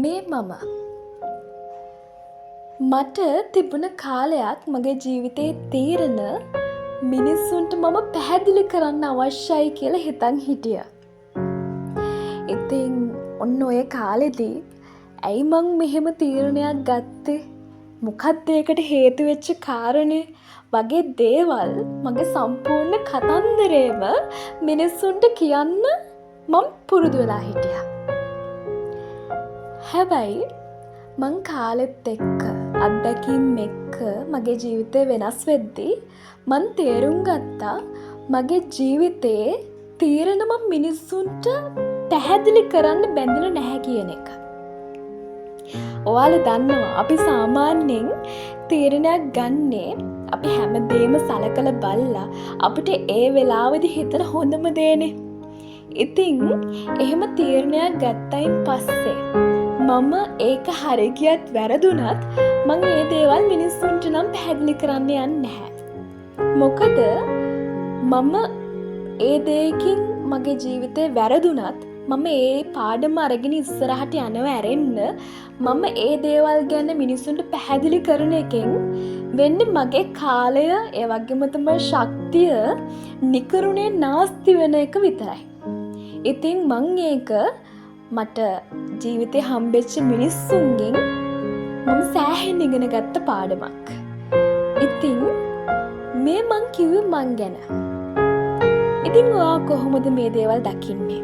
මේ මට තිබුණ කාලයක් මගේ ජීවිතයේ තීරණ මිනිස්සුන්ට මම පැහැදිලි කරන්න අවශ්‍යයි කියලා හිතන් හිටියා. ඉතින් ඔන්න ඔය කාලෙදී ඇයි මං මෙහෙම තීරණයක් ගත්තේ? මොකක්ද ඒකට හේතු වෙච්ච කාරණේ වගේ දේවල් මගේ සම්පූර්ණ කතන්දරේම මිනිස්සුන්ට කියන්න මම පුරුදු වෙලා හිටියා. හැබැයි මං කාලෙත් එක්ක අත්දැකීම් එක්ක මගේ ජීවිතය වෙනස් වෙද්දී මං තේරුම් ගත්තා මගේ ජීවිතේ තීරණ මම මිනිස්සුන්ට පැහැදිලි කරන්න බැඳිලා නැහැ කියන එක. ඔයාලා දන්නවා අපි සාමාන්‍යයෙන් තීරණයක් ගන්නේ අපි හැමදේම සලකලා බලලා අපිට ඒ වෙලාවෙදි හිතන හොඳම දේනේ. ඉතින් එහෙම තීරණයක් ගත්තයින් පස්සේ මම ඒක හරි ගියත් වැරදුනත් මම මේ දේවල් මිනිස්සුන්ට නම් පැහැදිලි කරන්න යන්නේ නැහැ. මොකද මම ඒ දෙයකින් මගේ ජීවිතේ වැරදුනත් මම ඒ පාඩම අරගෙන ඉස්සරහට යනව ඇරෙන්න මම ඒ දේවල් ගැන මිනිස්සුන්ට පැහැදිලි කරන එකෙන් වෙන්නේ මගේ කාලය ඒ වගේම තමයි ශක්තිය නිකරුණේ නාස්ති වෙන එක විතරයි. ඉතින් මං ඒක මට ජීවිතේ හම්බෙච්ච මිනිස්සුන්ගෙන් මම සෑහෙන ඉගෙන ගත්ත පාඩමක්. ඉතින් මේ මං කිව්වේ මං ගැන. ඉතින් ඔයා කොහොමද මේ දේවල් දකින්නේ?